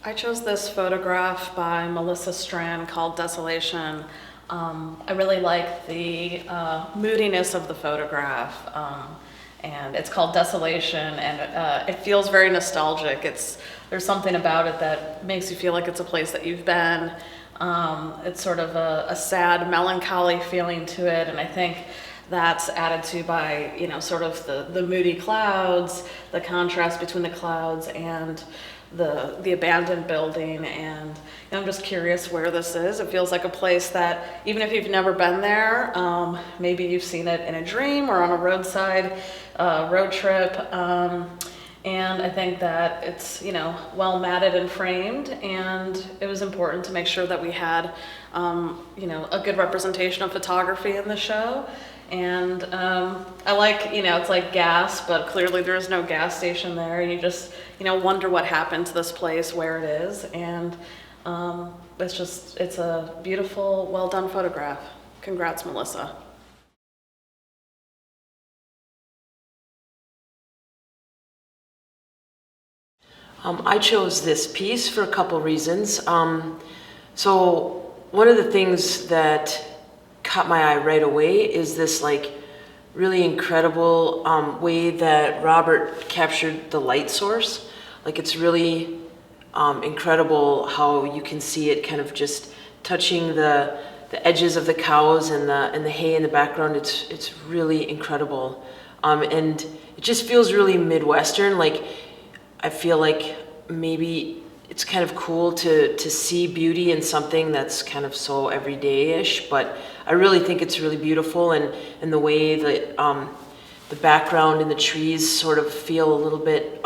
I chose this photograph by Melissa Strand called Desolation. I really like the moodiness of the photograph, and it's called Desolation, and it feels very nostalgic. There's something about it that makes you feel like it's a place that you've been. It's sort of a sad, melancholy feeling to it, and I think that's added to by, sort of the moody clouds, the contrast between the clouds and the abandoned building. And I'm just curious where this is. It feels like a place that, even if you've never been there, maybe you've seen it in a dream or on a roadside road trip. And I think that it's, well matted and framed, and it was important to make sure that we had, a good representation of photography in the show. And I like, it's like gas, but clearly there is no gas station there. And you just, wonder what happened to this place, where it is. And it's a beautiful, well done photograph. Congrats, Melissa. I chose this piece for a couple reasons. So one of the things that caught my eye right away is this really incredible way that Robert captured the light source. It's really incredible how you can see it kind of just touching the edges of the cows and the hay in the background. It's really incredible, and it just feels really Midwestern. I feel like maybe it's kind of cool to see beauty in something that's kind of so everyday-ish, but I really think it's really beautiful, and the way that the background and the trees sort of feel a little bit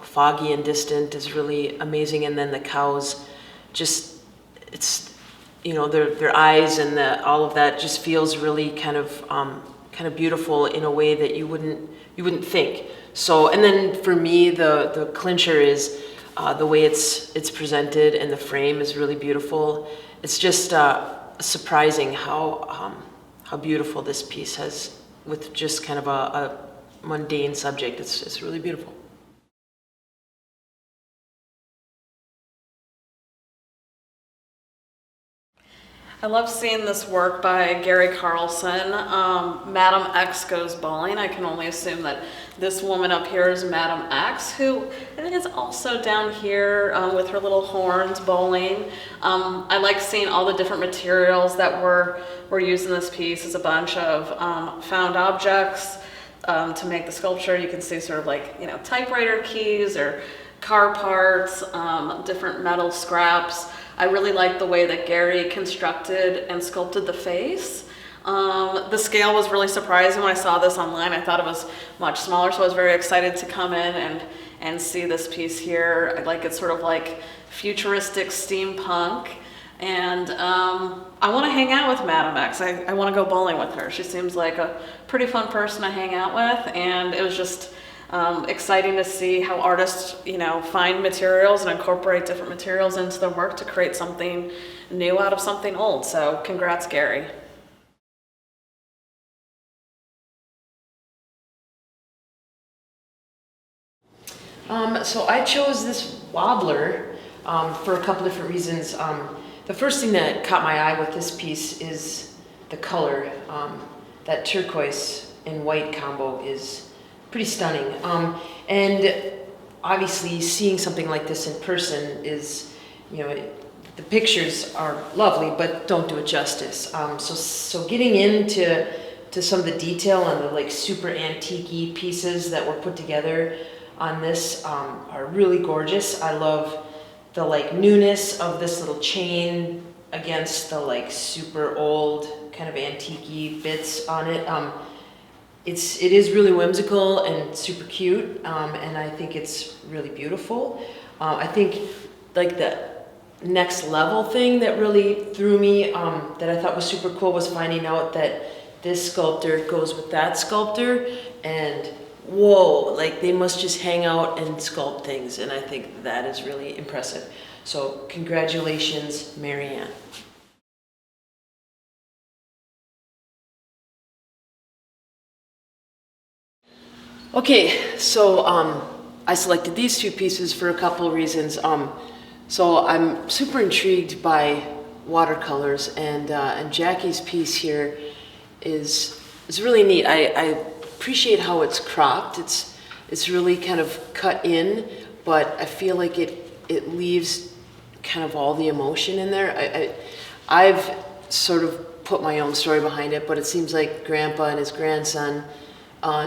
foggy and distant is really amazing. And then the cows, just, it's, their eyes and all of that just feels really kind of beautiful in a way that you wouldn't think. So, and then for me, the clincher is the way it's presented, and the frame is really beautiful. It's just surprising how beautiful this piece has, with just kind of a mundane subject. It's really beautiful. I love seeing this work by Gary Carlson. Madam X Goes Bowling. I can only assume that this woman up here is Madam X, who I think is also down here with her little horns bowling. I like seeing all the different materials that were used in this piece. It's a bunch of found objects to make the sculpture. You can see sort of typewriter keys or car parts, different metal scraps. I really like the way that Gary constructed and sculpted the face. The scale was really surprising when I saw this online. I thought it was much smaller, so I was very excited to come in and see this piece here. I like it sort of like futuristic steampunk. And I want to hang out with Madam X. I want to go bowling with her. She seems like a pretty fun person to hang out with, and it was just exciting to see how artists, find materials and incorporate different materials into their work to create something new out of something old. So congrats, Gary. So I chose this Wobbler for a couple different reasons. The first thing that caught my eye with this piece is the color. That turquoise and white combo is pretty stunning. And obviously seeing something like this in person is, the pictures are lovely, but don't do it justice. So getting into some of the detail and the super antique-y pieces that were put together on this are really gorgeous. I love the newness of this little chain against the super old kind of antique-y bits on it. It is really whimsical and super cute, and I think it's really beautiful. I think the next level thing that really threw me, that I thought was super cool, was finding out that this sculptor goes with that sculptor, and whoa, they must just hang out and sculpt things, and I think that is really impressive. So congratulations, Marianne. Okay, so I selected these two pieces for a couple of reasons. So I'm super intrigued by watercolors, and Jackie's piece here is really neat. I appreciate how it's cropped. It's really kind of cut in, but I feel like it leaves kind of all the emotion in there. I've sort of put my own story behind it, but it seems like Grandpa and his grandson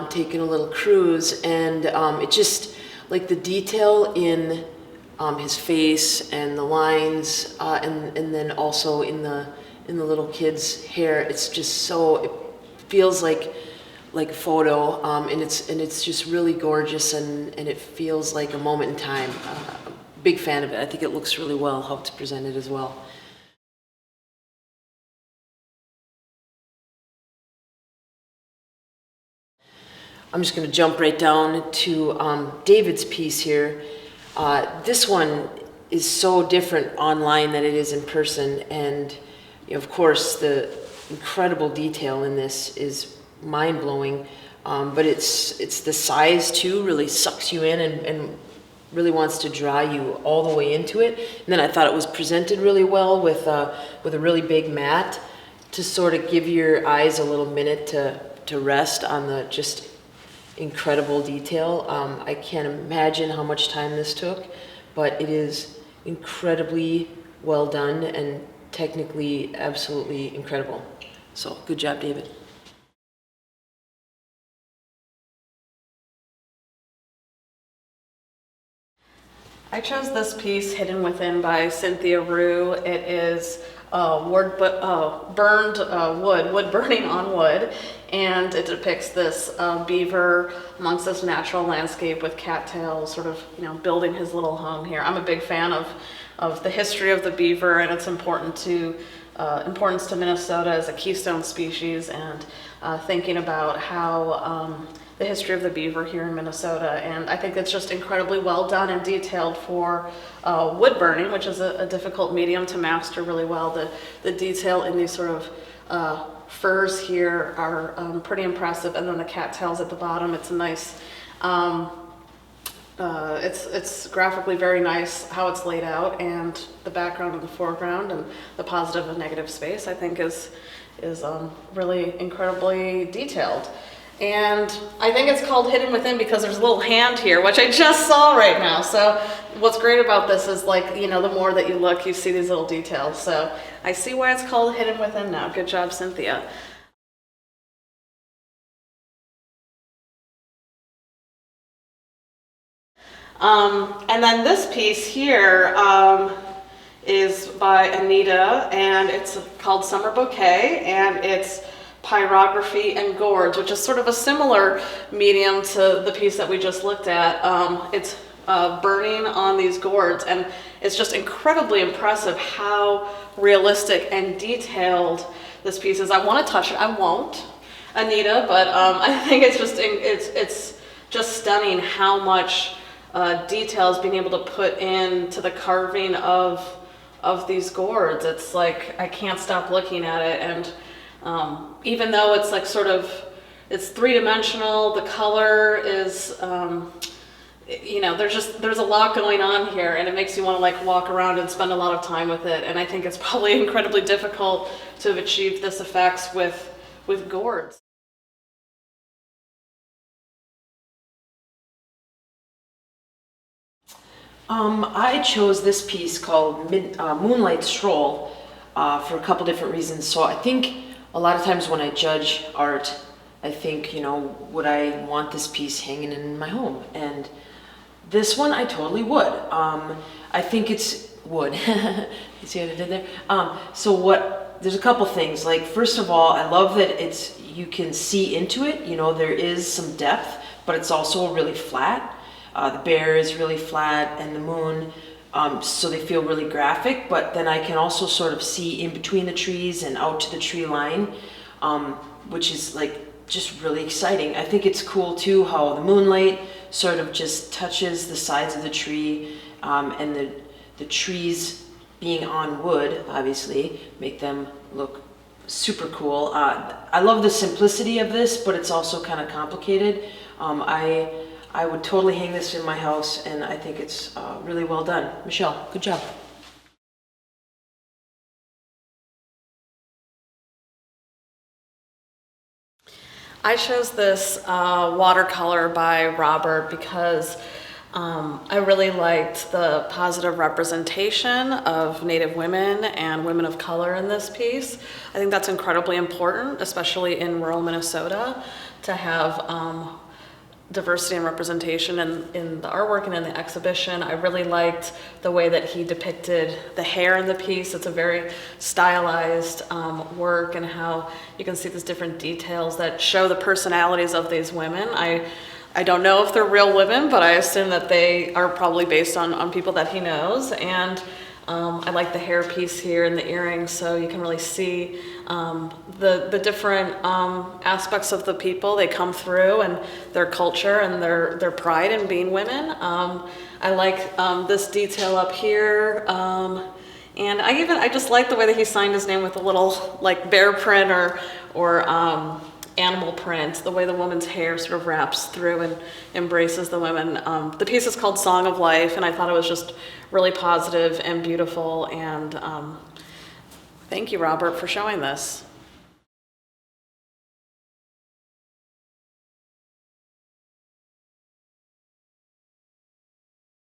taking a little cruise, and it just, like the detail in his face and the lines, and then also in the little kid's hair, it's just so, it feels like a photo, and it's just really gorgeous, and it feels like a moment in time. Big fan of it. I think it looks really well how it's presented as well. I'm just going to jump right down to David's piece here. This one is so different online than it is in person, and of course the incredible detail in this is mind-blowing, but it's the size too really sucks you in and really wants to draw you all the way into it. And then I thought it was presented really well with a really big mat to sort of give your eyes a little minute to rest on the just incredible detail. I can't imagine how much time this took, but it is incredibly well done and technically absolutely incredible. So good job, David. I chose this piece, Hidden Within by Cynthia Rue. It is burned wood burning on wood, and it depicts this beaver amongst this natural landscape with cattails sort of, building his little home here. I'm a big fan of the history of the beaver and its importance to Minnesota as a keystone species, and thinking about how the history of the beaver here in Minnesota. And I think it's just incredibly well done and detailed for wood burning, which is a difficult medium to master really well. The detail in these sort of furs here are pretty impressive, and then the cattails at the bottom, it's a nice, it's graphically very nice how it's laid out, and the background in the foreground and the positive and negative space I think is really incredibly detailed. And I think it's called Hidden Within because there's a little hand here, which I just saw right now. So what's great about this is, like, the more that you look, you see these little details. So I see why it's called Hidden Within now. Good job, Cynthia. And then this piece here is by Anita, and it's called Summer Bouquet, and it's pyrography and gourds, which is sort of a similar medium to the piece that we just looked at. It's burning on these gourds, and it's just incredibly impressive how realistic and detailed this piece is. I want to touch it. I won't, Anita, but I think it's just stunning how much detail is being able to put into the carving of these gourds. It's like I can't stop looking at it, and even though it's like it's three-dimensional, the color is, there's a lot going on here, and it makes you want to like walk around and spend a lot of time with it. And I think it's probably incredibly difficult to have achieved this effects with gourds. I chose this piece called Moonlight, Stroll for a couple different reasons. So I think a lot of times when I judge art, I think, would I want this piece hanging in my home? And this one I totally would. I think it's wood. You see what I did there? There's a couple things. Like, first of all, I love that you can see into it. There is some depth, but it's also really flat. The bear is really flat, and the moon, so they feel really graphic, but then I can also sort of see in between the trees and out to the tree line, which is like just really exciting. I think it's cool too how the moonlight sort of just touches the sides of the tree, and the trees being on wood, obviously, make them look super cool. I love the simplicity of this, but it's also kind of complicated. I would totally hang this in my house, and I think it's really well done. Michelle, good job. I chose this watercolor by Robert because I really liked the positive representation of Native women and women of color in this piece. I think that's incredibly important, especially in rural Minnesota, to have diversity and representation in the artwork and in the exhibition. I really liked the way that he depicted the hair in the piece. It's a very stylized work, and how you can see these different details that show the personalities of these women. I don't know if they're real women, but I assume that they are probably based on people that he knows. And I like the hair piece here and the earrings, so you can really see the different aspects of the people. They come through, and their culture and their pride in being women. I like this detail up here. And I just like the way that he signed his name with a little like bear print or animal print, the way the woman's hair sort of wraps through and embraces the women. The piece is called Song of Life, and I thought it was just really positive and beautiful, and thank you, Robert, for showing this.